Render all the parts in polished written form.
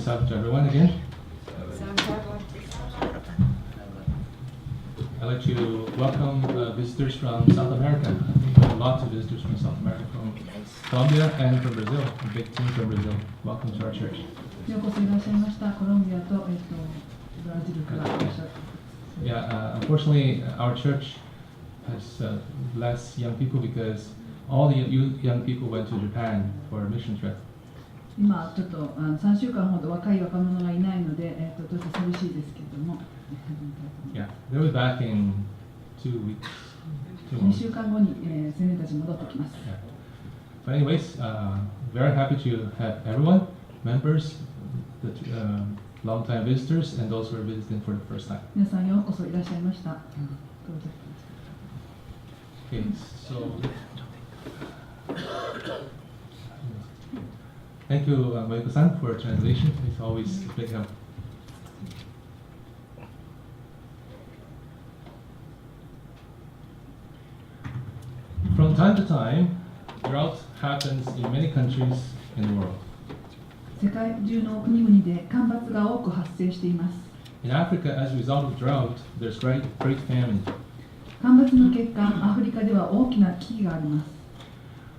Sabbath to everyone again. I'd like to welcome visitors from South America. I think we have lots of visitors from South America, from Colombia and from Brazil. A big team from Brazil. Welcome to our church. ようこそいらっしゃいました。コロンビアと、ブラジルからいらっしゃる。Yeah, unfortunately, our church has less young people because all the young people went to Japan for a mission trip. 今ちょっと3週間ほど若い若者がいないので、とても寂しいですけれども。Yeah, they'll be back in 2 weeks. 2週間後に、青年たち戻ってきます。Yeah. But anyways, very happy to have everyone, members, the long-time visitors, and those who are visiting for the first time. 皆さんようこそいらっしゃいました。Okay, so thank you, Mayuko-san, for translation. It's always a big help. From time to time, drought happens in many countries in the world. 世界中の国々で干ばつが多く発生しています。In Africa, as a result of drought, there's great famine. 干ばつの結果、アフリカでは大きな危機があります。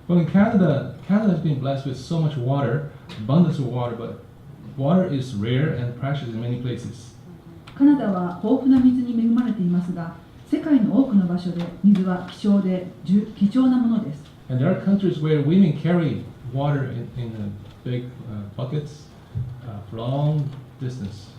Well, in Canada has been blessed with so much water, abundance of water, but water is rare and precious in many places. カナダは豊富な水に恵まれていますが、世界の多くの場所で水は貴重なものです。And there are countries where women carry water in big buckets for long distance.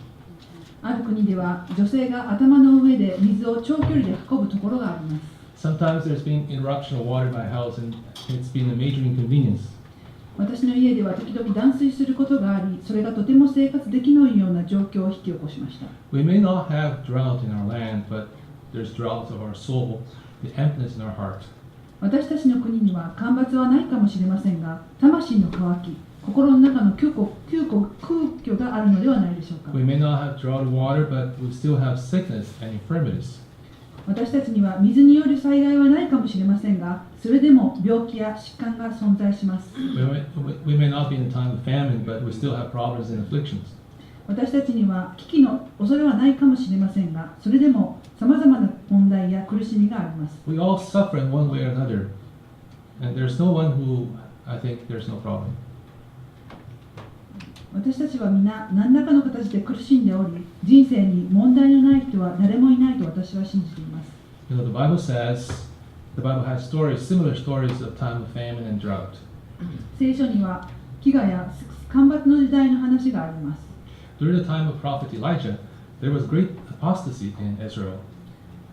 ある国では女性が頭の上で水を長距離で運ぶところがあります。Sometimes there's been interruption of water in my house and it's been a major inconvenience. 私の家では時々断水することがあり、それがとても生活できないような状況を引き起こしました。We may not have drought in our land, but there's drought of our soul, the emptiness in our heart. 私たちの国には干ばつはないかもしれませんが、魂の渇き、心の中の空虚があるのではないでしょうか。We may not have drought of water, but we still have sickness and infirmities. 私たちには水による災害はないかもしれませんが、それでも病気や疾患が存在します。We may not be in a time of famine, but we still have problems and afflictions. 私たちには危機の恐れはないかもしれませんが、それでもさまざまな問題や苦しみがあります。We all suffer in one way or another, and there's no one who I think there's no problem. 私たちは皆何らかの形で苦しんでおり、人生に問題のない人は誰もいないと私は信じています。You know, the Bible has stories, similar stories of time of famine and drought. 聖書には飢餓や干ばつの時代の話があります。During the time of prophet Elijah, there was great apostasy in Israel.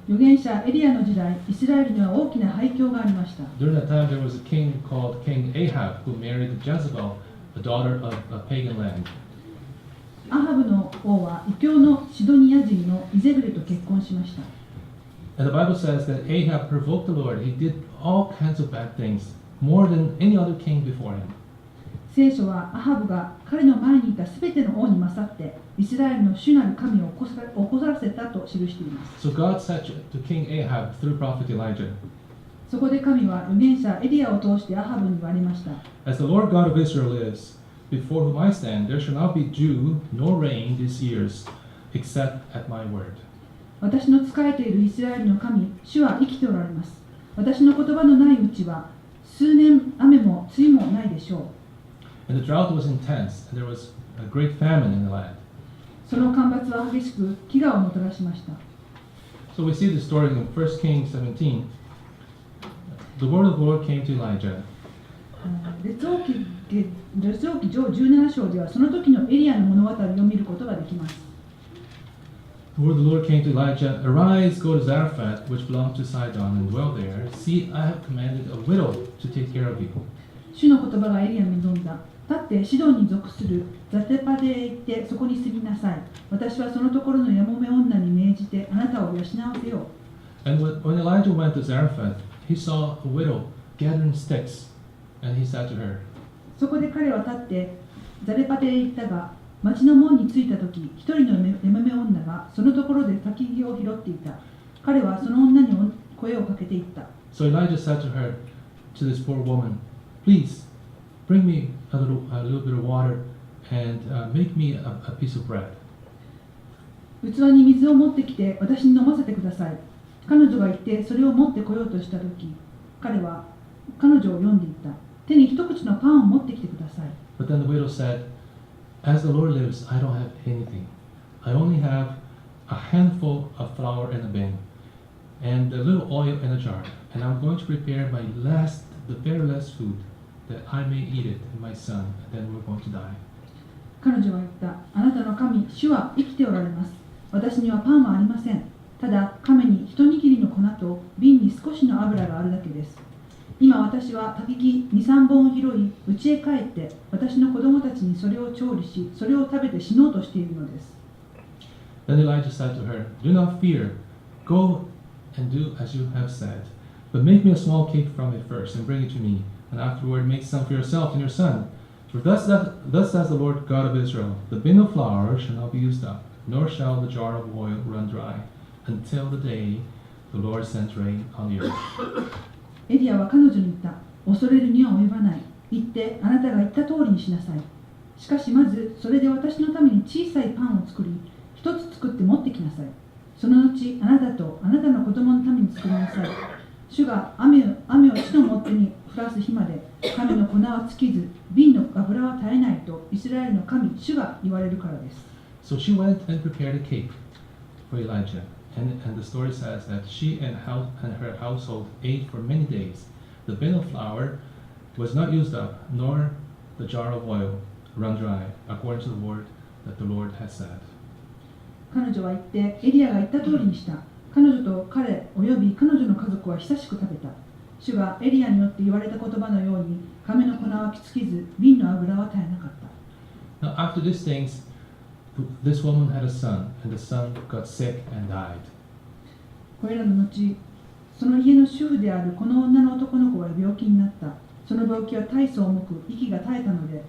預言者エリアの時代、イスラエルには大きな廃墟がありました。During that time, there was a king called King Ahab who married Jezebel, a daughter of a pagan land. アハブの王は異教のシドニア人のイゼベルと結婚しました。And the Bible says that Ahab provoked the Lord. He did all kinds of bad things, more than any other king before him. 聖書はアハブが彼の前にいたすべての王に勝ってイスラエルの主なる神を起こさせたと記しています。So God said to King Ahab through prophet Elijah, そこで神は預言者エリアを通してアハブに言われました。As the Lord God of Israel lives, before whom I stand, there shall not be dew nor rain these years, except at my word. 私の仕えているイスラエルの神、主は生きておられます。私の言葉のないうちは、数年雨も梅雨もないでしょう。And the drought was intense, and there was a great famine in the land. その干ばつは激しく、飢餓をもたらしました。So we see the story in 1 Kings 17. The word of the Lord came to Elijah. 列王記上17章では、その時のエリアの物語を見ることができます。The word of the Lord came to Elijah, Arise, go to Zarephath, which belonged to Sidon, and dwell there. See, I have commanded a widow to take care of you. 主の言葉がエリアに臨んだ。立ってシドンに属するザテパでへ行ってそこに住みなさい。私はそのところのやもめ女に命じてあなたを養わせよう。And when Elijah went to Zarephath, he saw a widow gathering sticks, and he said to her, そこで彼は立ってザレパでへ行ったが、町の門に着いたとき、一人のやもめ女がそのところで焚き木を拾っていた。彼はその女に声をかけていった。So Elijah said to her, to this poor woman, Please, bring me a little bit of water and make me a piece of bread. 器に水を持ってきて私に飲ませてください。彼女が言ってそれを持ってこようとしたとき、彼は彼女を呼んでいった。手に一口のパンを持ってきてください。But then the widow said, As the Lord lives, I don't have anything. I only have a handful of flour in a bin, and a little oil in a jar, and I'm going to prepare the very last food, that I may eat it and my son, and then we're going to die. 彼女は言った。あなたの神、主は生きておられます。私にはパンはありません。ただ、亀に一握りの粉と瓶に少しの油があるだけです。今私は焚き木2、3本を拾い、家へ帰って私の子供たちにそれを調理し、それを食べて死のうとしているのです。Then Elijah said to her, Do not fear. Go and do as you have said. But make me a small cake from it first and bring it to me, and afterward make some for yourself and your son. For thus says the Lord God of Israel, the bin of flour shall not be used up, nor shall the jar of oil run dry, until the day the Lord sends rain on the earth. エリアは彼女に言った。恐れるには及ばない。言ってあなたが言った通りにしなさい。しかしまずそれで私のために小さいパンを作り、一つ作って持ってきなさい。その後あなたとあなたの子供のために作りなさい。主が雨を地のもってに降らす日まで、亀の粉は尽きず、瓶の油は絶えないとイスラエルの神、主が言われるからです。So she went and prepared a cake for Elijah. And the story says that she and her household ate for many days. The bin of flour was not used up, nor the jar of oil run dry, according to the word that the Lord has said. 彼女は言って、エリアが言った通りにした。彼女と彼および彼女の家族は久しく食べた。主がエリアによって言われた言葉のように、亀の粉は尽きず、瓶の油は絶えなかった。Now, after these things, this woman had a son, and the son got sick and died. これらの後、その家の主婦であるこの女の男の子は病気になった。その病気は大層重く、息が絶えたので。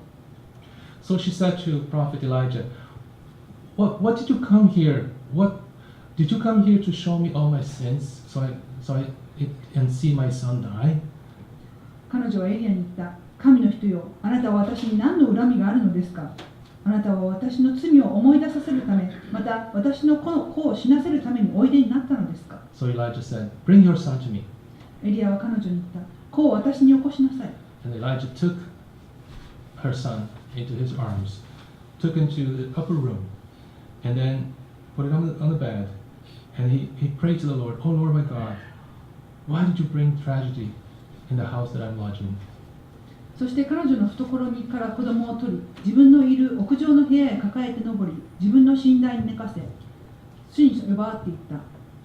So she said to Prophet Elijah, What did you come here? Did you come here to show me all my sins, and see my son die? 彼女はエリアに言った。神の人よ、あなたは私に何の恨みがあるのですか？あなたは私の罪を思い出させるため、また私の子を死なせるためにおいでになったのですか？ So Elijah said, Bring your son to me. エリアは彼女に言った。子を私に起こしなさい。And Elijah took her son into his arms, took him to the upper room, and then put it on the bed. And he prayed to the Lord, Oh Lord my God, why did you bring tragedy in the house that I'm lodging? そして彼女の懐にから子供を取り、自分のいる屋上の部屋へ抱えて登り、自分の寝台に寝かせ、主に呼ばわっていった。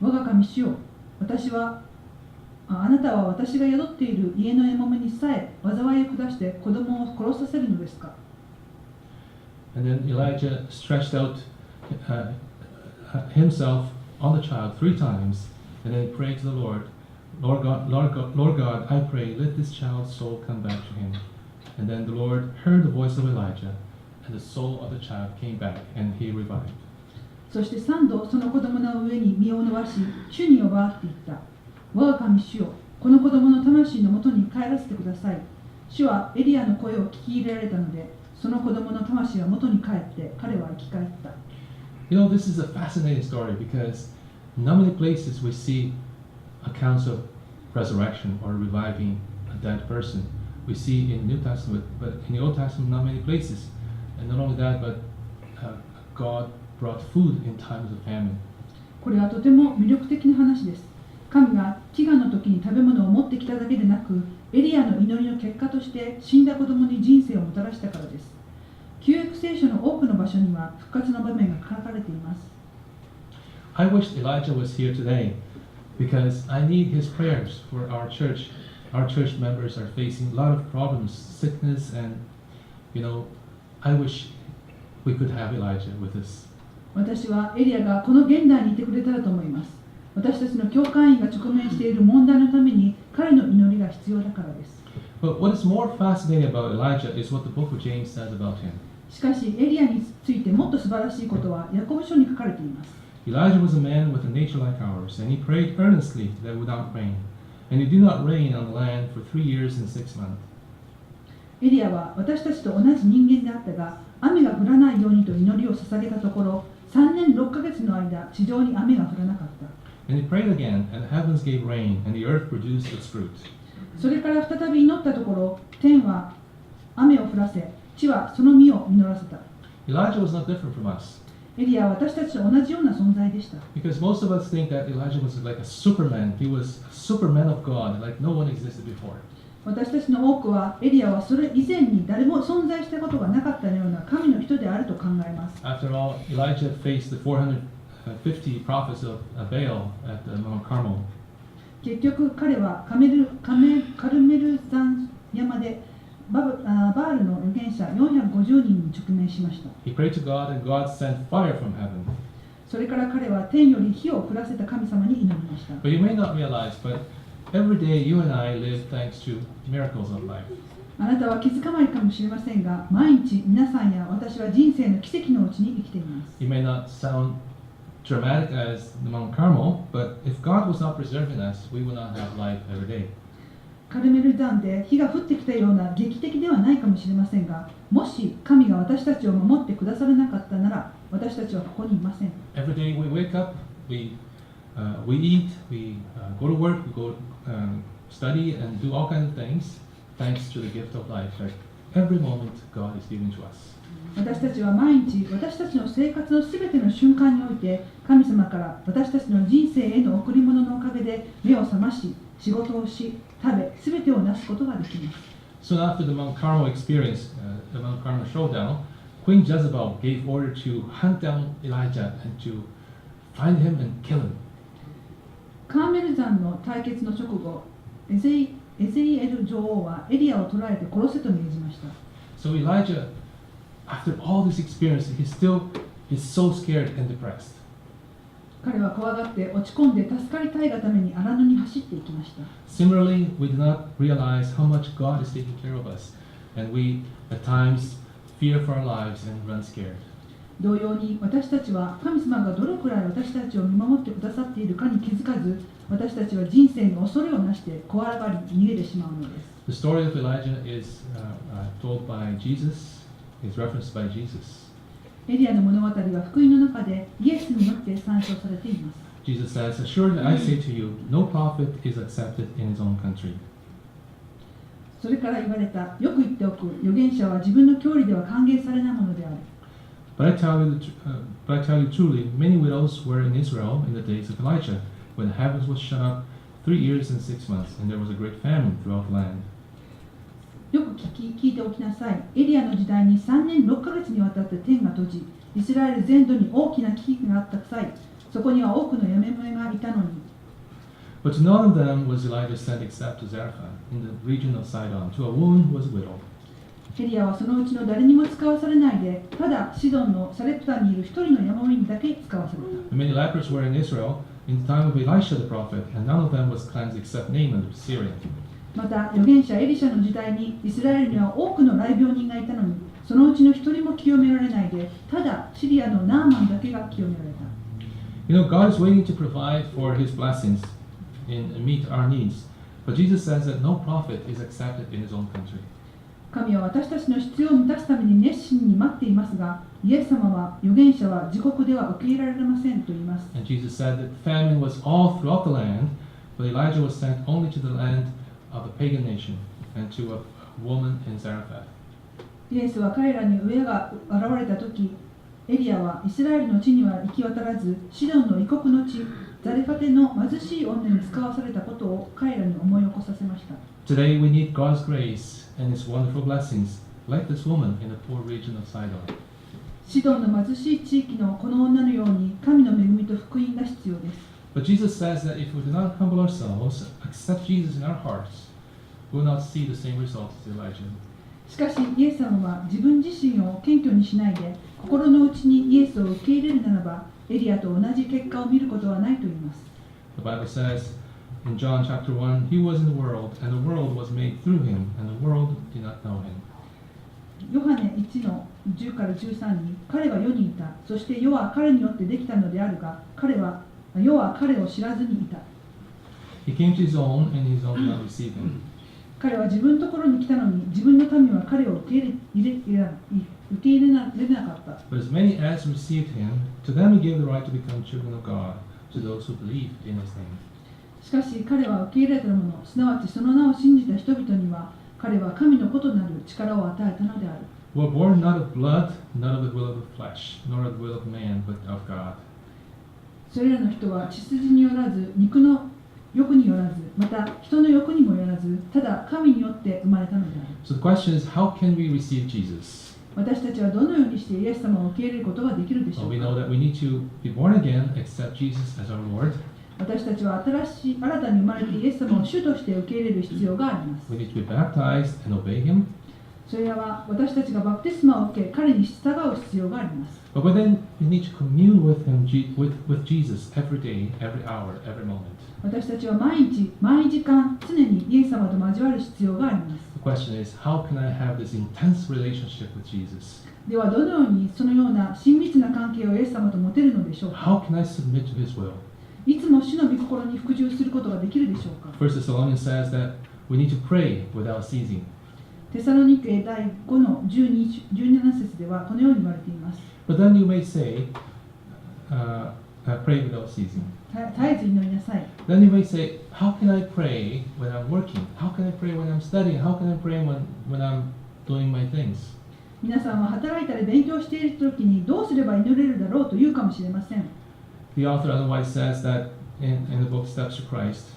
我が神主よ、あなたは私が宿っている家の獲物にさえ災いを下して子供を殺させるのですか？ And then Elijah stretched out himself on the child 3 times, and then prayed to the Lord, Lord God, I pray, let this child's soul come back to him. And then the Lord heard the voice of Elijah, and the soul of the child came back, and he revived. そして3度その子供の上に身を伸ばし、主に呼ばわっていった。我が神主よ、この子供の魂のもとに帰らせてください。主はエリアの声を聞き入れられたので、その子供の魂は元に帰って、彼は生き返った。You know, this is a fascinating story because not many places we see accounts of resurrection or reviving a dead person. We see in New Testament, but in the Old Testament, not many places. And not only that, but God brought food in times of famine. これはとても魅力的な話です。神が飢餓の時に食べ物を持ってきただけでなく、エリアの祈りの結果として死んだ子供に人生をもたらしたからです。旧約聖書の多くの場所には復活の場面が書かれています。I wish Elijah was here today because I need his prayers for our church. Our church members are facing a lot of problems, sickness, and I wish we could have Elijah with us. 私はエリアがこの現代にいてくれたらと思います。私たちの教会員が直面している問題のために彼の祈りが必要だからです。But what is more fascinating about Elijah is what the book of James says about him. しかしエリアについてもっと素晴らしいことはヤコブ書に書かれています。Elijah was a man with a nature like ours, and he prayed earnestly that it would not rain. And it did not rain on the land for 3 years and 6 months. エリアは私たちと同じ人間であったが、雨が降らないようにと祈りを捧げたところ、3年6ヶ月の間、地上に雨が降らなかった。And he prayed again, and the heavens gave rain, and the earth produced its fruit. それから再び祈ったところ、天は雨を降らせ、地はその実を実らせた。Elijah was not different from us. エリアは私たちと同じような存在でした。Because most of us think that Elijah was like a superman. He was a superman of God, like no one existed before. 私たちの多くは、エリアはそれ以前に誰も存在したことがなかったような神の人であると考えます。After all, Elijah faced the 450 prophets of Baal at Mount Carmel. 結局、彼はカルメル山山でバールの預言者450人に直面しました。He prayed to God, and God sent fire from heaven. それから彼は天より火を降らせた神様に祈りました。But you may not realize, but every day you and I live thanks to miracles of life. あなたは気づかないかもしれませんが、毎日皆さんや私は人生の奇跡のうちに生きています。You may not sound dramatic as the Mount Carmel, but if God was not preserving us, we would not have life every day. カルメル山で火が降ってきたような劇的ではないかもしれませんが、もし神が私たちを守ってくださらなかったなら、私たちはここにいません。Every day we wake up, we eat, we go to work, we go study and do all kinds of things, thanks to the gift of life that every moment God is giving to us. 私たちは毎日、私たちの生活のすべての瞬間において、神様から私たちの人生への贈り物のおかげで目を覚まし、仕事をし、食べ、すべてをなすことができます。Soon after the Mount Carmel experience, the Mount Carmel showdown, Queen Jezebel gave order to hunt down Elijah and to find him and kill him. カーメル山の対決の直後、エゼイエル女王はエリアを捕らえて殺せと命じました。So Elijah, after all this experience, he's so scared and depressed. 彼は怖がって落ち込んで助かりたいがために荒野に走っていきました。Similarly, we do not realize how much God is taking care of us, and we at times fear for our lives and run scared. 同様に私たちは神様がどれくらい私たちを見守ってくださっているかに気づかず、私たちは人生に恐れをなして怖がり逃げてしまうのです。The story of Elijah is told by Jesus, is referenced by Jesus. エリアの物語は福音の中でイエスによって参照されています。Jesus says, "Assuredly I say to you, no prophet is accepted in his own country." それから言われた、よく言っておく、預言者は自分の郷里では歓迎されないものである。But I tell you truly, many widows were in Israel in the days of Elijah, when the heavens was shut up 3 years and 6 months, and there was a great famine throughout the land. よく聞いておきなさい。エリアの時代に3年6ヶ月にわたって天が閉じ、イスラエル全土に大きな危機があった際、そこには多くのやめもめがいたのに。But to none of them was Elijah sent except to Zarephath, in the region of Sidon, to a woman who was a widow. エリアはそのうちの誰にも使わされないで、ただシドンのサレプタにいる一人のやもめにだけ使わされた。And many lepers were in Israel in the time of Elisha the prophet, and none of them was cleansed except Naaman the Syrian. また預言者エリシャの時代にイスラエルには多くの雷病人がいたのに、そのうちの一人も清められないで、ただシリアのナーマンだけが清められた。You know, God is waiting to provide for his blessings and meet our needs, but Jesus says that no prophet is accepted in his own country. 神は私たちの必要を満たすために熱心に待っていますが、イエス様は預言者は自国では受け入れられませんと言います。And Jesus said that famine was all throughout the land, but Elijah was sent only to the land of a pagan nation and to a woman in Zarephath. イエスは彼らに飢えが現れたとき、エリアはイスラエルの地には行き渡らず、シドンの異国の地、ザレファテの貧しい女に使わされたことを彼らに思い起こさせました。Today we need God's grace and his wonderful blessings, like this woman in the poor region of Sidon. シドンの貧しい地域のこの女のように、神の恵みと福音が必要です。But Jesus says that if we do not humble ourselves, accept Jesus in our hearts, we will not see the same results as Elijah. しかし、イエス様は自分自身を謙虚にしないで、心の内にイエスを受け入れるならば、エリアと同じ結果を見ることはないと言います。The Bible says in John chapter 1, He was in the world, and the world was made through him, and the world did not know him. ヨハネ1の10から13に、彼は世にいた、そして世は彼によってできたのであるが、世は彼を知らずにいた。He came to his own, and his own did not receive him. 彼は自分のところに来たのに、自分の民は彼を受け入れなかった。But as many as received him, to them he gave the right to become children of God, to those who believe in his name. しかし彼は受け入れた者、すなわちその名を信じた人々には、彼は神の子となる力を与えたのである。Who are born not of blood, not of the will of the flesh, nor of the will of man, but of God. それらの人は血筋によらず、肉の欲によらず、また人の欲にもよらず、ただ神によって生まれたのである。So the question is, how can we receive Jesus? 私たちはどのようにしてイエス様を受け入れることができるでしょ Well, う we か。 know that we need to be born again, accept Jesus as our Lord. 私たちは新たに生まれてイエス様を主として受け入れる必要があります。 We need to be baptized and obey him. それらは私たちがバプテスマを受け、彼に従う必要があります。 But then we need to commune with him, with Jesus every day, every hour, every moment. 私たちは毎日、毎時間、常にイエス様と交わる必要があります。 The question is, how can I have this intense relationship with Jesus? では、どのようにそのような親密な関係をイエス様と持てるのでしょうか。 How can I submit to his will? いつも主の御心に服従することができるでしょうか。 First Thessalonians says that we need to pray without ceasing. テサロニケ第5の12、17節ではこのように言われています。 But then you may say, pray without ceasing. 絶えず祈りなさい。 Then you may say, how can I pray when I'm working? How can I pray when I'm studying? How can I pray when I'm doing my things? 皆さんは働いたり勉強しているときにどうすれば祈れるだろうと言うかもしれません。 The author otherwise says that in the book Steps to Christ,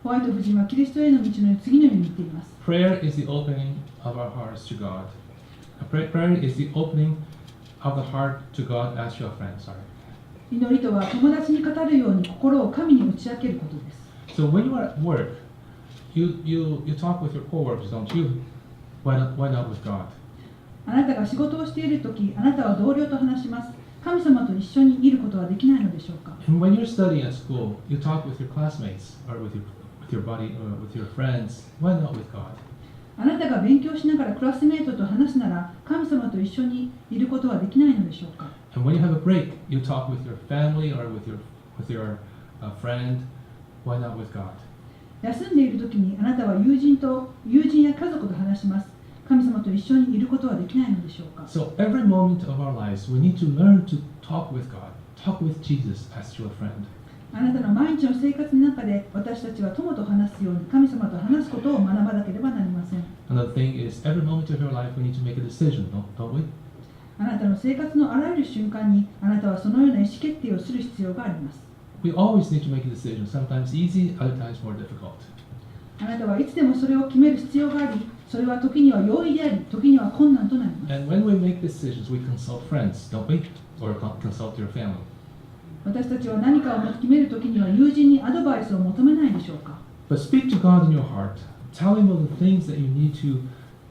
ホワイト夫人はキリストへの道の次のように言っています。 prayer is the opening of our hearts to God. Prayer is the opening of the heart to God as your friend. Sorry. 祈りとは友達に語るように心を神に打ち明けることです。 So when you are at work, you talk with your coworkers, don't you? Why not with God? あなたが仕事をしているとき、あなたは同僚と話します。神様と一緒にいることはできないのでしょうか。 And when you're studying at school, you talk with your classmates or with your buddy or with your friends. Why not with God? あなたが勉強しながらクラスメートと話すなら、神様と一緒にいることはできないのでしょうか。 And when you have a break, you talk with your family or with your friend. Why not with God? 休んでいるときにあなたは友人や家族と話します。神様と一緒にいることはできないのでしょうか。 So every moment of our lives, we need to learn to talk with God, talk with Jesus as your friend. あなたの毎日の生活の中で私たちは友と話すように神様と話すことを学ばなければなりません。 Another thing is every moment of your life, we need to make a decision, don't we? あなたの生活のあらゆる瞬間にあなたはそのような意思決定をする必要があります。 We always need to make a decision, sometimes easy, other times more difficult. あなたはいつでもそれを決める必要があり、それは時には容易であり、時には困難となります。 And when we make decisions, we consult friends, don't we? Or consult your family. 私たちは何かを決めるときには友人にアドバイスを求めないでしょうか。 But speak to God in your heart. Tell Him of the things that you need to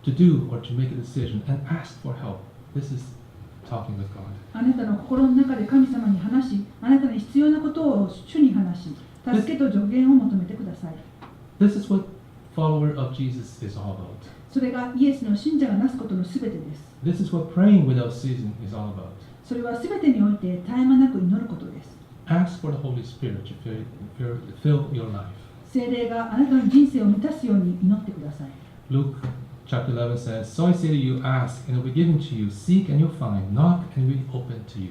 do or to make a decision and ask for help. This is talking with God. あなたの心の中で神様に話し、あなたに必要なことを主に話し、助けと助言を求めてください。 This is what follower of Jesus is all about. それがイエスの信者がなすことのすべてです。 This is what praying without ceasing is all about. それはすべてにおいて絶え間なく祈ることです。 Ask for the Holy Spirit to fill your life. 聖霊があなたの人生を満たすように祈ってください。 Luke chapter 11 says, So I say to you, ask and it will be given to you, seek and you'll find, knock and it will be open to you.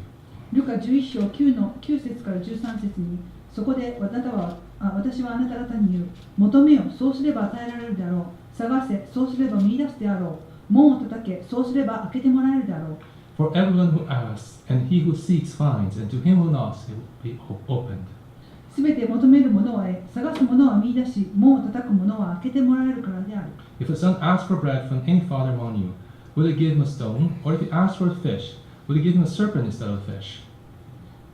ルカ11章 9節から13節に、そこで私はあなた方に言う、求めよ、そうすれば与えられるだろう。探せ、そうすれば見出すであろう。門を叩け、そうすれば開けてもらえるだろう。For everyone who asks, and he who seeks finds, and to him who knocks, it will be opened. すべて求める者は得、探す者は見出し、門を叩く者は開けてもらえるからである。If a son asks for bread from any father among you, will he give him a stone? Or if he asks for a fish, will he give him a serpent instead of a fish?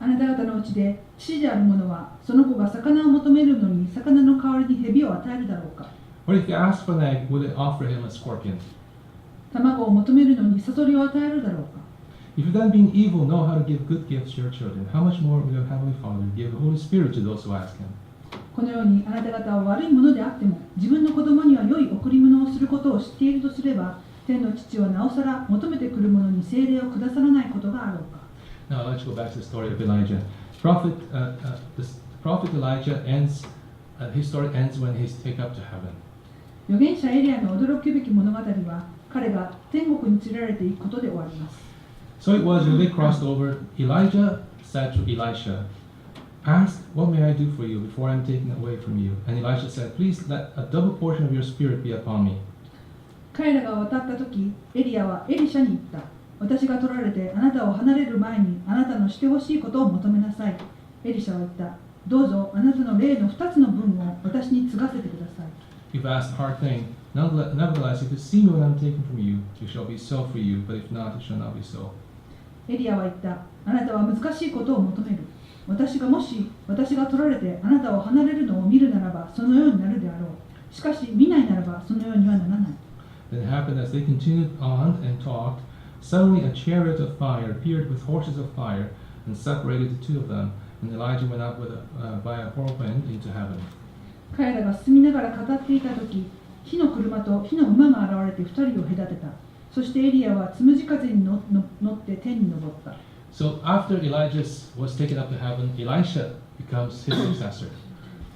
あなた方のうちで父である者は、その子が魚を求めるのに、魚の代わりに蛇を与えるだろうか。Or if he asks for an egg, will he offer him a scorpion? 卵を求めるのに、サソリを与えるだろうか。If you then, being evil, know how to give good gifts to your children, how much more will your heavenly Father give the Holy Spirit to those who ask him? このようにあなた方は悪いものであっても、自分の子供には良い贈り物をすることを知っているとすれば、天の父はなおさら求めてくる者に聖霊をくださらないことがあろうか。Now let's go back to the story of Elijah. The prophet Elijah ends, his story ends when he's taken up to heaven. 預言者エリアの驚くべき物語は、彼が天国に連れられていくことで終わります。So it was when they crossed over, Elijah said to Elisha, Ask, what may I do for you before I am taken away from you? And Elisha said, Please let a double portion of your spirit be upon me. 彼らが渡ったとき、エリアはエリシャに言った。私が取られてあなたを離れる前にあなたのしてほしいことを求めなさい。エリシャは言った。どうぞあなたの霊の2つの分を私に継がせてください。You've asked a hard thing. Nevertheless, if you see me when I'm taken from you, it shall be so for you, but if not, it shall not be so. エリアは言った。あなたは難しいことを求める。私が取られてあなたを離れるのを見るならばそのようになるであろう。しかし見ないならばそのようにはならない。Then it happened as they continued on and talked, suddenly a chariot of fire appeared with horses of fire and separated the two of them, and Elijah went up by a whirlwind into heaven. 彼らが進みながら語っていたとき、火の車と火の馬が現れて2人を隔てた。そしてエリアはつむじ風に乗って天に昇った。So after Elijah was taken up to heaven, Elisha becomes his successor.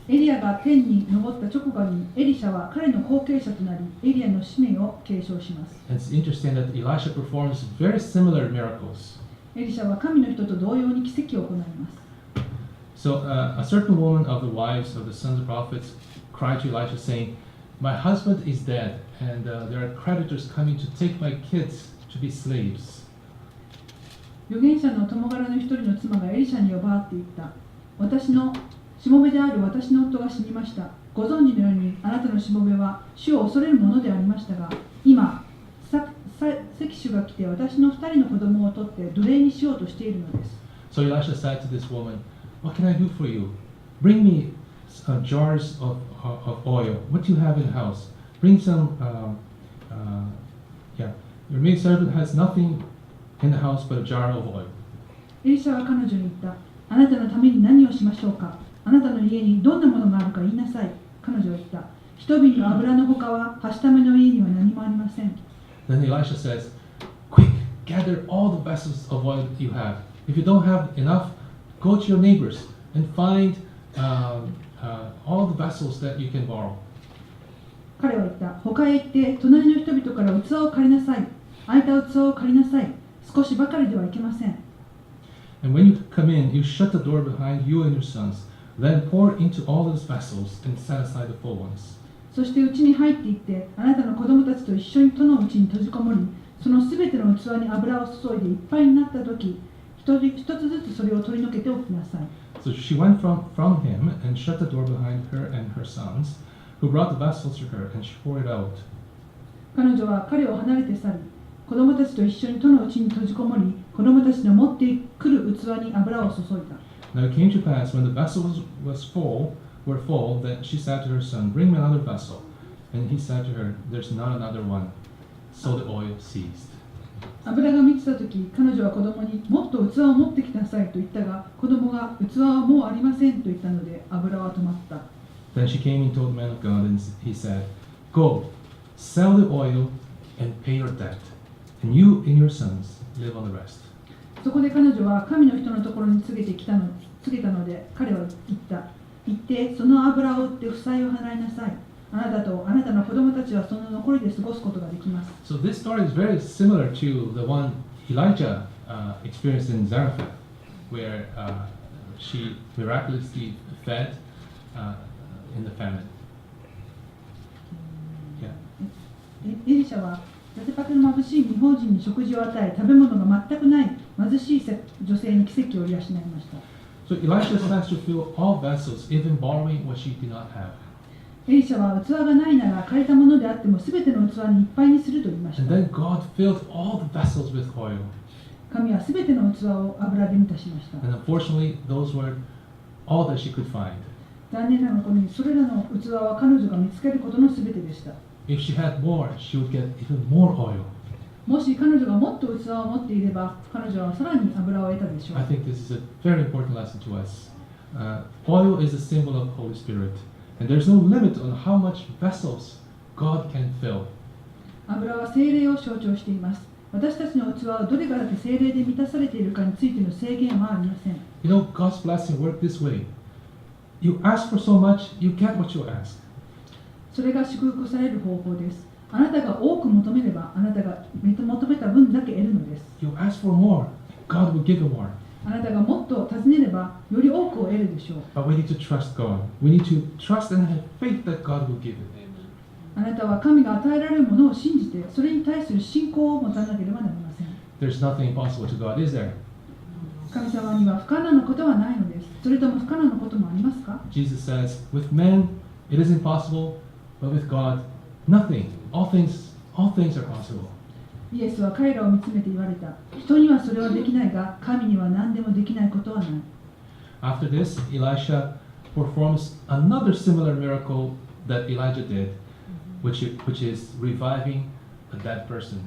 エリアが天に昇った直後にエリシャは彼の後継者となり、エリアの使命を継承します。And it's interesting that Elisha performs very similar miracles. エリシャは神の人と同様に奇跡を行います。So a certain woman of the wives of the sons of prophets cried to Elisha, saying, My husband is dead, and there are creditors coming to take my kids to be slaves. 預言者の友柄の一人の妻がエリシャに呼ばわって言った。私のしもべである私の夫が死にました。ご存知のようにあなたのしもべは主を恐れるものでありましたが、今、関主が来て私の2人の子供を取って奴隷にしようとしているのです。So Elisha said to this woman, What can I do for you? Bring me jars of oil. What do you have in the house? Bring some, Your maidservant has nothing in the house but a jar of oil. エリシャは彼女に言った。あなたのために何をしましょうか。あなたの家にどんなものがあるか言いなさい。彼女は言った。一瓶の油のほかは、はしための家には何もありません。Then Elisha says, Quick, gather all the vessels of oil that you have. If you don't have enough, go to your neighbors and find all the vessels that you can borrow. 彼は言った。他へ行って隣の人々から器を借りなさい。空いた器を借りなさい。少しばかりではいけません。And when you come in, you shut the door behind you and your sons. Then pour into all those vessels and set aside the full ones. そして家に入っていって、あなたの子供たちと一緒に戸の内に閉じこもり、そのすべての器に油を注いでいっぱいになったとき、一つずつそれを取り除けておきなさい。So she went from him and shut the door behind her and her sons, who brought the vessels to her, and she poured it out. 彼女は彼を離れて去り、子供たちと一緒に戸の内に閉じこもり、子供たちの持ってくる器に油を注いだ。Now it came to pass when the vessels were full, that she said to her son, Bring me another vessel. And he said to her, There's not another one. So the oil ceased. 油が満ちたとき、彼女は子供にもっと器を持ってきなさいと言ったが、子供が器はもうありませんと言ったので、油は止まった。Then she came and told the man of God, and he said, Go, sell the oil and pay your debt, and you and your sons live on the rest. そこで彼女は神の人のところに告げたので、彼は言った。行って、その油を売って負債を払いなさい。あなたとあなたの子供たちはその残りで過ごすことができます。So this story is very similar to the one Elijah experienced in Zarephath, where she miraculously fed in the famine. Yeah. エリシャはザテパテの貧しい未法人に食事を与え、食べ物が全くない貧しい女性に奇跡を養いました。So Elisha says to fill all vessels, even borrowing what she did not have. エリシャは器がないなら借りたものであっても全ての器にいっぱいにすると言いました。And then God filled all the vessels with oil. 神は全ての器を油で満たしました。And unfortunately, those were all that she could find. 残念なことに、それらの器は彼女が見つけることの全てでした。If she had more, she would get even more oil. もし彼女がもっと器を持っていれば、彼女はさらに油を得たでしょう。 I think this is a very important lesson to us. Oil is a symbol of Holy Spirit, and there's no limit on how much vessels God can fill. 油は聖霊を象徴しています。私たちの器はどれがだけ聖霊で満たされているかについての制限はありません。You know, God's blessing works this way. You ask for so much, you get what you ask. それが祝福される方法です。あなたが多く求めれば、あなたが求めた分だけ得るのです。You ask for more, God will give you more. あなたがもっと尋ねれば、より多くを得るでしょう。But we need to trust God. We need to trust and have faith that God will give it. あなたは神が与えられるものを信じて、それに対する信仰を持たなければなりません。There's nothing impossible to God, is there? 神様には不可能なことはないのです。それとも不可能なこともありますか？ Jesus says, with men it is impossible, but with God, nothing. All things are possible. イエスは彼らを見つめて言われた。人にはそれはできないが、神には何でもできないことはない。After this, Elisha performs another similar miracle that Elijah did, which is reviving a dead person.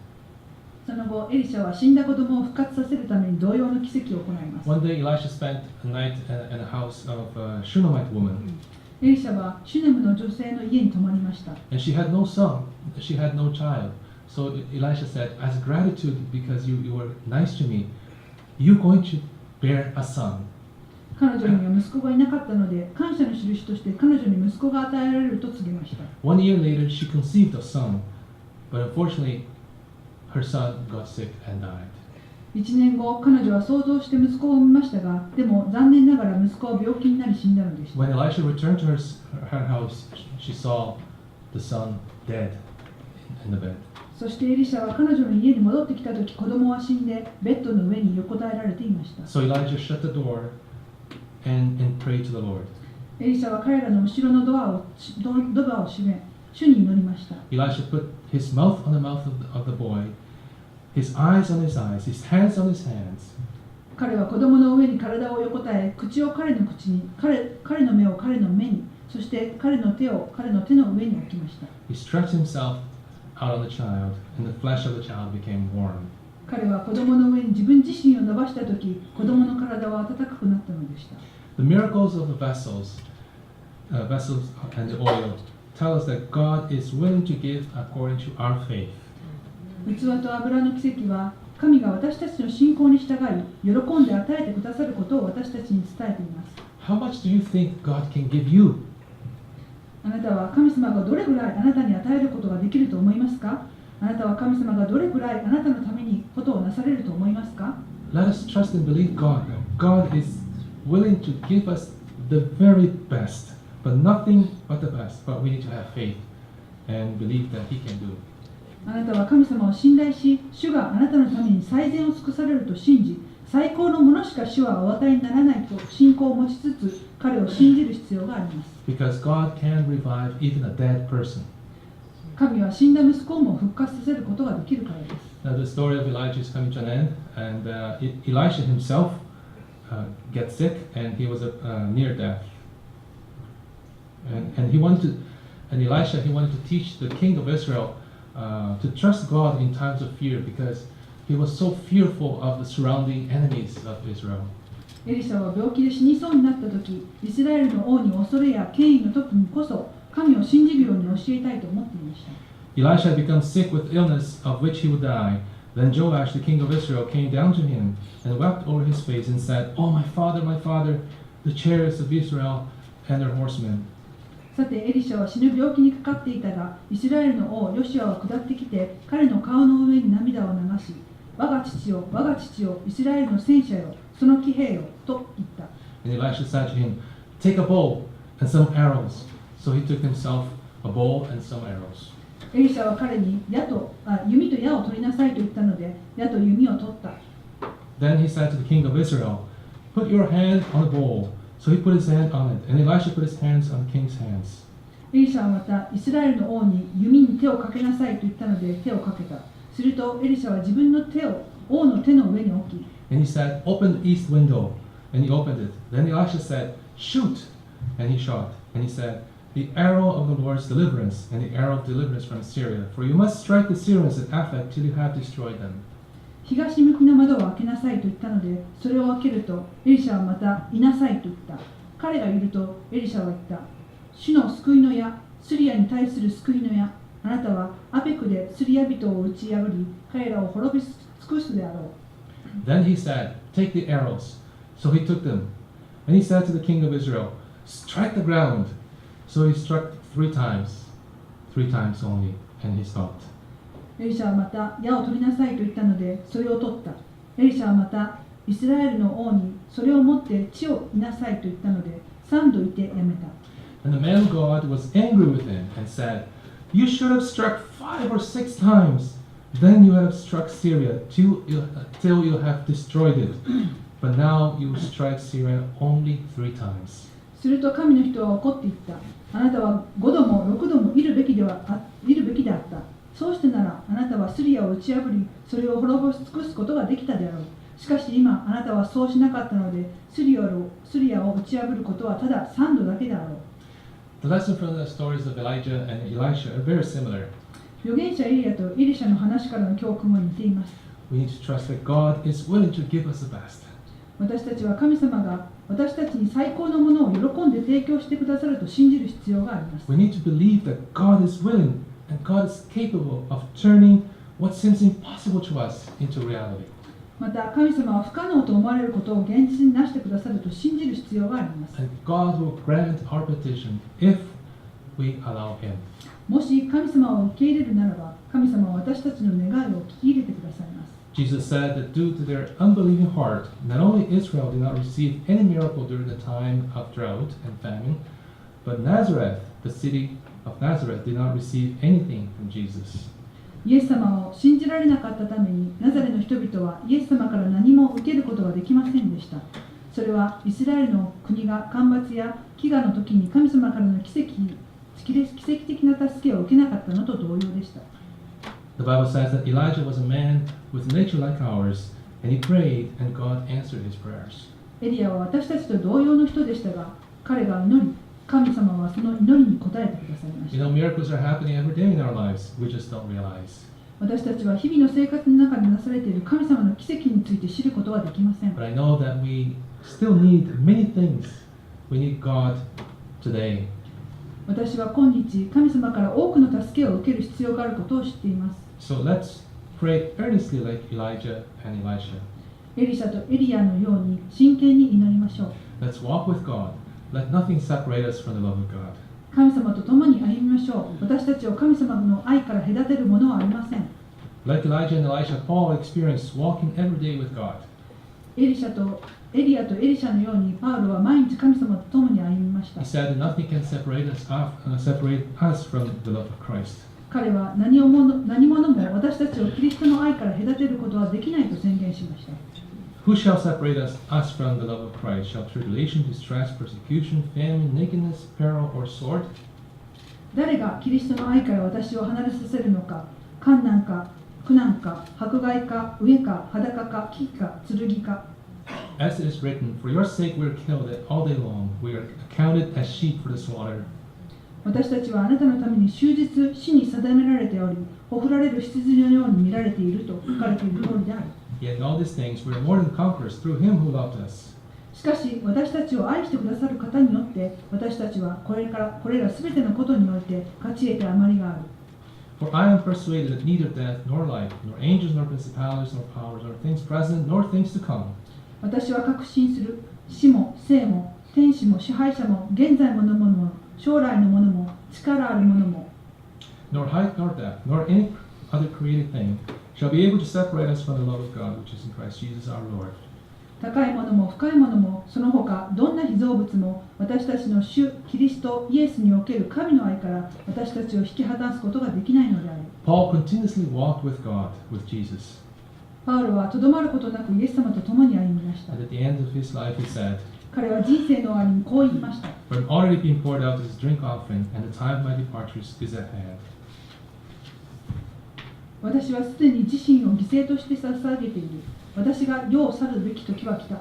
その後、エリシャは死んだ子供を復活させるために同様の奇跡を行います。One day, Elisha spent a night in a house of a Shunammite woman, エリシャはシュネムの女性の家に泊まりました。and she had no son, she had no child. So Elisha said, as gratitude because you were nice to me, you're going to bear a son. 彼女には息子がいなかったので、感謝の印として彼女に息子が与えられると告げました。1 year later, she conceived a son, but unfortunately, her son got sick and died. 1年後、彼女は想像して息子を産みましたが、でも残念ながら息子は病気になり死んだのでした。When Elisha returned to her house, she saw the son dead in the bed. そしてエリシャは彼女の家に戻ってきたとき、子供は死んでベッドの上に横たえられていました。So Elijah shut the door and prayed to the Lord. エリシャは彼らの後ろのドアを閉め、主に祈りました。Elisha put his mouth on the mouth of the boy, his eyes on his eyes, his hands on his hands. 彼は子供の上に体を横たえ、口を彼の口に、彼の目を彼の目に、そして彼の手を彼の手の上に置きました。He stretched himself out on the child, and the flesh of the child became warm. 彼は子供の上に自分自身を伸ばしたとき、子供の体は温かくなったのでした。The miracles of the vessels and the oil tell us that God is willing to give according to our faith. 器と油の奇跡は、神が私たちの信仰に従い、喜んで与えてくださることを私たちに伝えています。How much do you think God can give you? あなたは神様がどれぐらいあなたに与えることができると思いますか？あなたは神様がどれぐらいあなたのためにことをなされると思いますか？ Let us trust and believe God. God is willing to give us the very best, but nothing but the best. But we need to have faith and believe that He can do. あなたは神様を信頼し、主があなたのために最善を尽くされると信じ、最高のものしか主はお与えにならないと信仰を持ちつつ、彼を信じる必要があります。Because God can revive even a dead person. 神は死んだ息子をも復活させることができるからです。Now the story of Elijah is coming to an end, and Elisha himself gets sick, and he was near death. And Elisha wanted to teach the king of Israel to trust God in times of fear, because he was so fearful of the surrounding enemies of Israel. エリシャは病気で死にそうになったとき、イスラエルの王に恐れや権威の時にこそ、神を信じるように教えたいと思っていました。Elisha had become sick with illness of which he would die. Then Joash, the king of Israel, came down to him and wept over his face and said, "Oh, my father, the chariots of Israel and their horsemen." さて、エリシャは死ぬ病気にかかっていたが、イスラエルの王ヨシアは下ってきて、彼の顔の上に涙を流し、我が父よ、我が父よ、イスラエルの戦車よ、その騎兵よ、と言った。And Elisha said to him, "Take a bow and some arrows." So he took himself a bow and some arrows. エリシャは彼に弓と矢を取りなさいと言ったので、矢と弓を取った。Then he said to the king of Israel, "Put your hand on the bow." So he put his hand on it, and Elisha put his hands on the king's hands. エリシャはまたイスラエルの王に弓に手をかけなさいと言ったので手をかけた。するとエリシャは自分の手を王の手の上に置き、And he said, "Open the east window." And he opened it. Then Elisha said, "Shoot." And he shot. And he said, "The arrow of the Lord's deliverance, and the arrow of deliverance from Syria. For you must strike the Syrians at Aphek till you have destroyed them." 東向きの窓を開けなさいと言ったので、それを開けるとエリシャはまたいなさいと言った。彼がいるとエリシャは言った。主の救いの矢、スリアに対する救いの矢。あなたはアペクでスリア人を打ち破り、彼らを滅び尽くすであろう。Then he said, "Take the arrows." So he took them. And he said to the king of Israel, "Strike the ground." So he struck 3 times. 3 times only, and he stopped. エリシャはまた矢を取りなさいと言ったのでそれを取った。エリシャはまたイスラエルの王にそれを持って地を見なさいと言ったので3度言ってやめた。And the man of God was angry with him and said, You should have struck 5 or 6 times. Then you have struck Syria till you have destroyed it. But now you strike Syria only 3 times. すると神の人は怒っていった。あなたは5度も6度もいるべきであった。そうしてならあなたはスリアを打ち破り、それを滅ぼし尽くすことができたであろう。しかし今あなたはそうしなかったので、スリアを打ち破ることはただ3度だけであろう。The lesson from the stories of Elijah and Elisha are very similar. 預言者エリアとエリシャの話からの教訓は似ています。We need to trust that God is willing to give us the best. 私たちは神様が私たちに最高のものを喜んで提供してくださると信じる必要があります。We need to believe that God is willing and God is capable of turning what seems impossible to us into reality. また神様は不可能と思われることを現実になしてくださると信じる必要があります。And God will grant our petition if we allow Him. もし神様を受け入れるならば、神様は私たちの願いを聞き入れてくださいます。Jesus said that due to their unbelieving heart, not only Israel did not receive any miracle during the time of drought and famine, but Nazareth, the city of Nazareth, did not receive anything from Jesus. イエス様を信じられなかったために、ナザレの人々はイエス様から何も受けることができませんでした。それはイスラエルの国が干ばつや飢餓の時に神様からの奇跡的な助けを受けなかったのと同様でした。The Bible says that Elijah was a man with nature like ours, and he prayed, and God answered his prayers. エリアは私たちと同様の人でしたが、彼が祈り、神様はその祈りに応えてくださいました。You know, miracles are happening every day in our lives. We just don't realize. 私たちは日々の生活の中でなされている神様の奇跡について知ることはできません。But I know that we still need many things. We need God today. 私は今日、神様から多くの助けを受ける必要があることを知っています。So let's pray earnestly like Elijah and Elisha. エリシャとエリアのように真剣に祈りましょう。Let's walk with God. Let nothing separate us from the love of God. 神様と共に歩みましょう。私たちを神様の愛から隔てるものはありません。Like Elijah and Elisha, Paul experienced walking every day with God. エリアとエリシャのようにパウロは毎日神様と共に歩みました。 He said that nothing can separate us from the love of Christ. 彼は何者も私たちをキリストの愛から隔てることはできないと宣言しました。Who shall separate us from the love of Christ? Shall tribulation, distress, persecution, famine, nakedness, peril, or sword? 誰がキリストの愛から私を離れさせるのか、困難か、苦難か、迫害か、飢えか、裸か、飢饉か、剣か。As it is written, For your sake we are killed all day long. We are accounted as sheep for the slaughter. 私たちはあなたのために終日死に定められており、ほふられる羊のように見られていると書かれている通りである。Yet in all these things we are more than conquerors through Him who loved us. しかし私たちを愛してくださる方によって私たちはこれらすべてのことにおいて勝ち得て余りがある。For I am persuaded that neither death nor life, nor angels nor principalities nor powers, nor things present nor things to come. 私は確信する。死も生も天使も支配者も現在ものものも将来のものも力あるものも Nor height nor depth, nor any other created thing shall be able to separate us from the love of God which is in Christ Jesus our Lord. 高いものも深いものもその他どんな被造物も私たちの主キリストイエスにおける神の愛から私たちを引き離すことができないのである。 Paul continuously walked with God, with Jesus. パウロはとどまることなくイエス様と共に歩みました。 And at the end of his life he said, 彼は人生の終わりにこう言いました。 For I've already been poured out as a drink offering, and the time of my departure is at hand. 私はすでに自身を犠牲として捧げている。私が世を去るべき時は来た。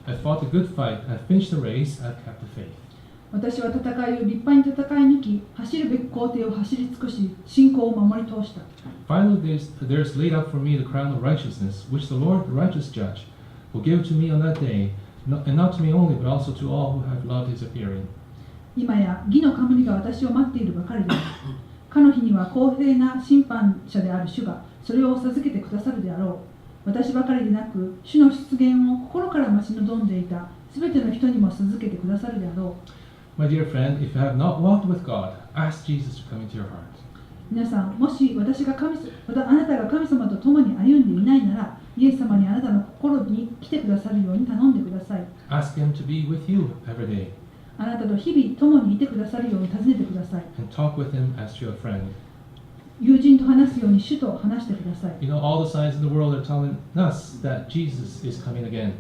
I fought a good fight, I've finished the race, I've kept the faith. 私は戦いを立派に戦い抜き、走るべき工程を走り尽くし、信仰を守り通した。 Finally, there's laid up for me the crown of righteousness, which the Lord, the righteous judge, will give to me on that day, and not to me only, but also to all who have loved his appearing. 今や義の冠が私を待っているばかりである。かの日には公平な審判者である主がそれを授けてくださるであろう。私ばかりでなく、主の出現を心から待ち望んでいたすべての人にも授けてくださるであろう。My dear friend, if you have not walked with God, ask Jesus to come into your heart. 皆さん、もしあなたが神様と共に歩んでいないなら、イエス様にあなたの心に来てくださるように頼んでください。Ask Him to be with you every day あなたと日々共にいてくださるように尋ねてください。 and talk with Him as to a friend. 友人と話すように主と話してください。 You know, all the signs in the world are telling us that Jesus is coming again.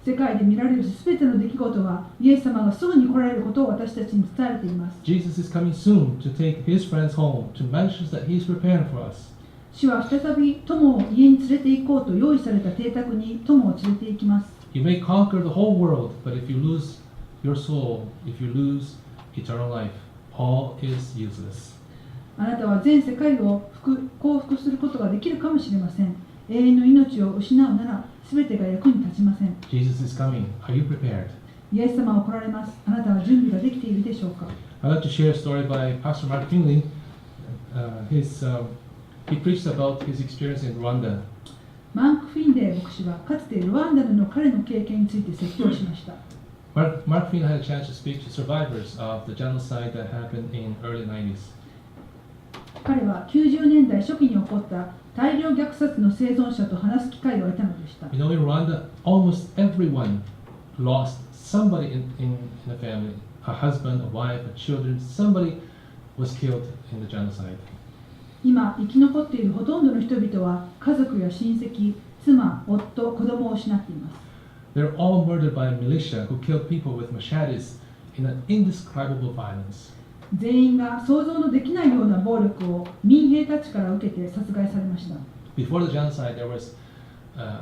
世界で見られるすべての出来事は、イエス様がすぐに来られることを私たちに伝えています。 Jesus is coming soon to take His friends home, to mansions that He's preparing for us. 主は再び友を家に連れて行こうと用意された邸宅に友を連れて行きます。 You may conquer the whole world, but if you lose your soul, if you lose eternal life, all is useless. あなたは全世界を降伏することができるかもしれません。永遠の命を失うなら、すべてが役に立ちません。 Jesus is coming. Are you prepared? イエス様は来られます。あなたは準備ができているでしょうか。 I'd like to share a story by Pastor Mark Finley. He preached about his experience in Rwanda. マーク・フィンレイ牧師はかつてルワンダでの彼の経験について説教しました。Mark Finley had a chance to speak to survivors of the genocide that happened in early 90s. 彼は90年代初期に起こった大量虐殺の生存者と話す機会を得たのでした。 You know, in Rwanda, almost everyone lost somebody in the family, a husband, a wife, a children. Somebody was killed in the genocide. 今、生き残っているほとんどの人々は家族や親戚、妻、夫、子供を失っています。 They're all murdered by a militia who killed people with machetes in an indescribable violence. 全員が想像のできないような暴力を民兵たちから受けて殺害されました。 Before the genocide, there was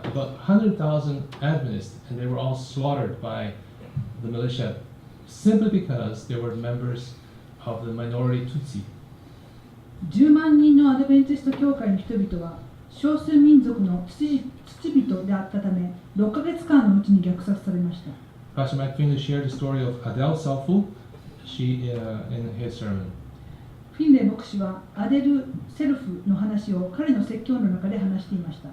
about 100,000 Adventists, and they were all slaughtered by the militia simply because they were members of the minority Tutsi. 10万人のアドベンチスト教会の人々は少数民族の土人であったため、6ヶ月間のうちに虐殺されました。 Pastor McFinley shared the story of Adele Selfu in his sermon. フィンレイ牧師はアデル・セルフの話を彼の説教の中で話していました。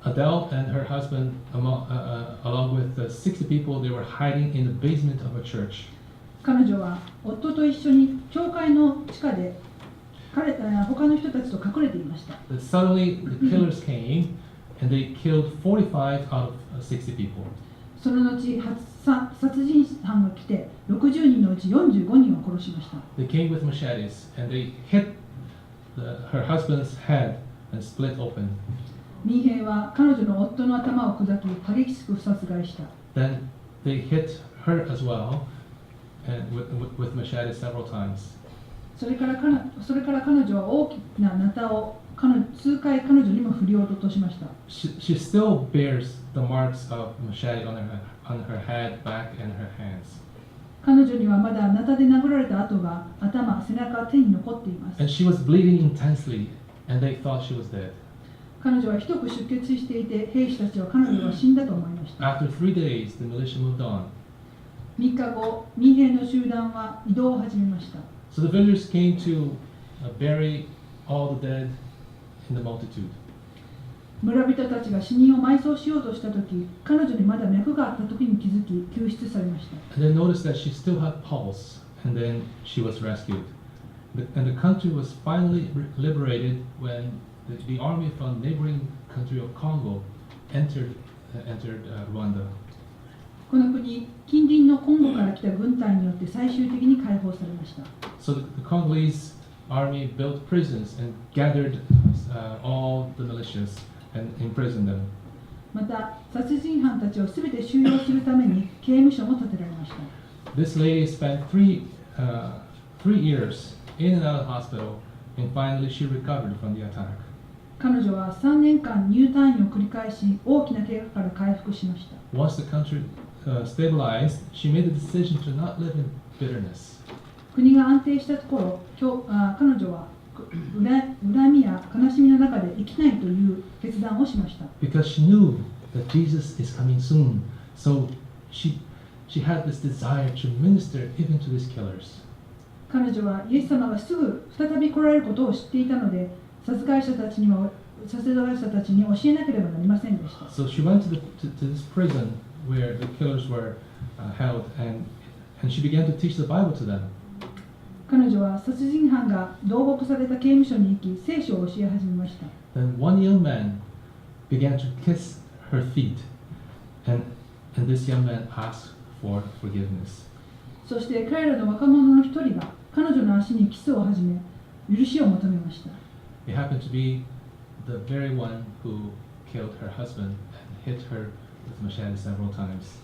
Adele and her husband, along with 60 people, they were hiding in the basement of a church. 彼女は夫と一緒に教会の地下で他の人たちと隠れていました。 But suddenly, the killers came and they killed 45 out of 60 people. その後、殺人犯が来て60人のうち45人を殺しました。 They came with machetes and they hit her husband's head and split open. 民兵は彼女の夫の頭を砕き、激しく殺害した。 Then they hit her as well and with machetes several times. それから彼女は大きなナタを数回彼女にも振り落としました。 She still bears the marks of machete on her head, back, and her hands. 彼女にはまだナタで殴られた跡が頭、背中、手に残っています。 And she was bleeding intensely, and they thought she was dead. 彼女はひどく出血していて、兵士たちは彼女が死んだと思いました。 After 3 days, the militia moved on. 3日後、民兵の集団は移動を始めました。 So the villagers came to bury all the dead in the multitude. 村人たちが死人を埋葬しようとしたとき、彼女にまだ脈があったときに気づき、救出されました。 And they noticed that she still had pulse, and then she was rescued. And the country was finally liberated when the army from neighboring country of Congo entered Rwanda. この国、近隣のコンゴから来た軍隊によって最終的に解放されました。 So the Congolese army built prisons and gathered all the militias and imprisoned them. また、殺人犯たちをすべて収容するために刑務所も建てられました。 This lady spent three years in and out of the hospital, and finally she recovered from the attack. 彼女は3年間入退院を繰り返し、大きな怪我から回復しました。 Once the country stabilized, she made the decision to not live in bitterness. 国が安定したところ、彼女は恨みや悲しみの中で生きないという決断をしました。 Because she knew that Jesus is coming soon, so she had this desire to minister even to these killers. 彼女はイエス様がすぐ再び来られることを知っていたので、殺害者たちに教えなければなりませんでした。 So she went to this prison where the killers were held, and she began to teach the Bible to them. 彼女は殺人犯が投獄された刑務所に行き、聖書を教え始めました。Then one young man began to kiss her feet, and this young man asked for forgiveness. そして彼らの若者の一人が彼女の足にキスを始め、許しを求めました。It happened to be the very one who killed her husband and hit her with machete several times.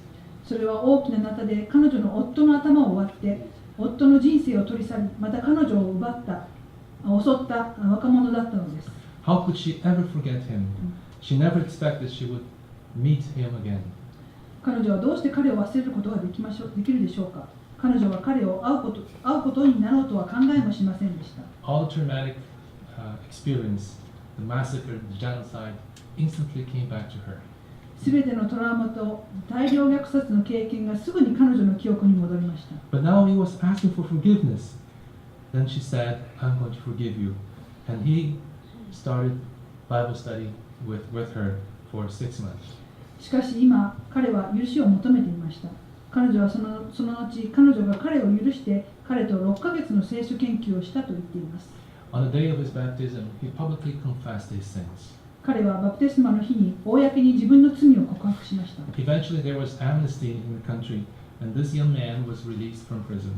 それは大きなナタで彼女の夫の頭を割って、夫の人生を取り去り、また彼女を襲った若者だったのです。How could she ever forget him? She never expected she would meet him again. 彼女はどうして彼を忘れることができるでしょうか。彼女は彼を会うことになろうとは考えもしませんでした。All the traumatic experience, the massacre, the genocide, instantly came back to her. すべてのトラウマと大量虐殺の経験がすぐに彼女の記憶に戻りました。But now he was asking for forgiveness. Then she said, I'm going to forgive you. And he started Bible study with her for 6 months. しかし今、彼は許しを求めていました。彼女はその後、彼女が彼を許して、彼と6ヶ月の聖書研究をしたと言っています。On the day of his baptism, he publicly confessed his sins. 彼はバプテスマの日に公に自分の罪を告白しました。Eventually, there was amnesty in the country, and this young man was released from prison.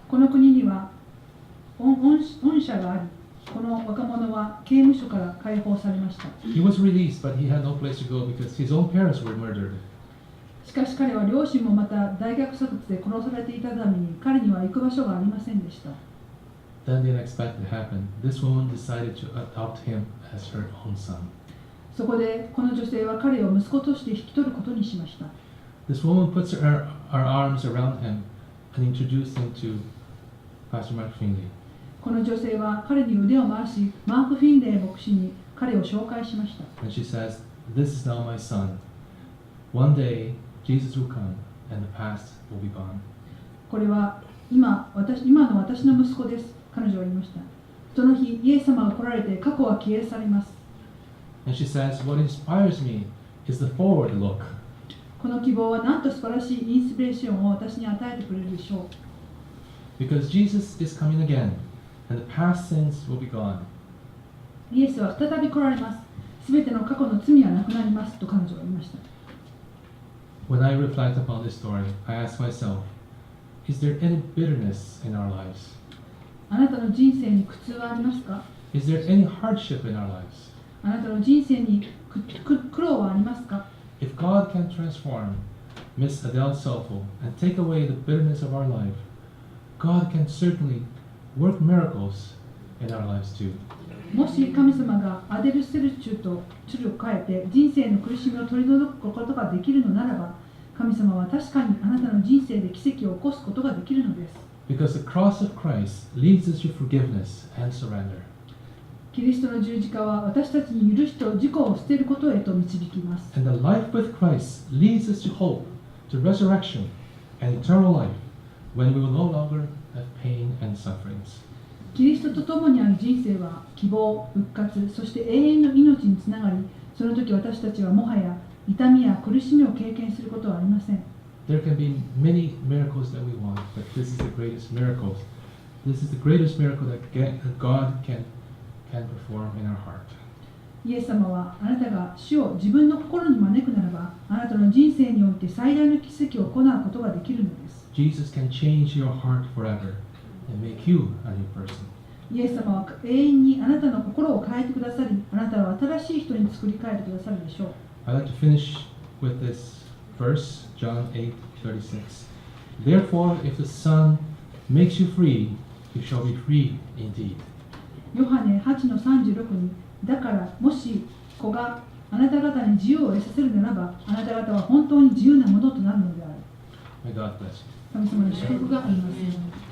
この国には恩赦があり、この若者は刑務所から解放されました。He was released, but he had no place to go because his own parents were murdered. しかし彼は両親もまた大虐殺で殺されていたために彼には行く場所がありませんでした。Then the unexpected happened. This woman decided to adopt him as her own son. そこでこの女性は彼を息子として引き取ることにしました。This woman puts her arms around him and introduced him to Pastor Mark Finley. この女性は彼に腕を回し、マーク・フィンレイ牧師に彼を紹介しました。And she says, This is now my son. One day, Jesus will come and the past will be gone. これは今の私の息子です。彼女は言いました。その日、イエス様が来られて過去は消え去ります。And she says, What inspires me is the forward look. この希望はなんと素晴らしいインスピレーションを私に与えてくれるでしょう。Because Jesus is coming again and the past sins will be gone. イエスは再び来られます。すべての過去の罪はなくなりますと彼女は言いました。When I reflect upon this story, I ask myself, is there any bitterness in our lives? あなたの人生に苦痛はありますか？ Is there any hardship in our lives? あなたの人生に苦労はありますか？ If God can transform Miss Adele Selfo and take away the bitterness of our life, God can certainly work miracles in our lives too. もし神様がアデル・セルチュとチュルを変えて人生の苦しみを取り除くことができるのならば、神様は確かにあなたの人生で奇跡を起こすことができるのです。Because the cross of Christ leads us to forgiveness and surrender. キリストの十字架は私たちに許しと自己を捨てることへと導きます。And the life with Christ leads us to hope, to resurrection and eternal life when we will no longer have pain and sufferings. キリストと共にある人生は希望、復活、そして永遠の命につながり、その時私たちはもはや痛みや苦しみを経験することはありません。There can be many miracles that we want, but this is the greatest miracle. This is the greatest miracle that God can perform in our heart. イエス様はあなたが主を自分の心に招くならば、あなたの人生において最大の奇跡を行うことができるのです。Jesus can change your heart forever and make you a new person. イエス様は永遠にあなたの心を変えてくださり、あなたを新しい人に作り変えてくださるでしょう。I'd like to finish with this verse, John 8:36. Therefore, if the Son makes you free, you shall be free indeed. ヨハネ 8:36 に、だからもし子があなた方に自由を得させるならば、あなた方は本当に自由なものとなるのである。May God bless you. 神様の祝福があります。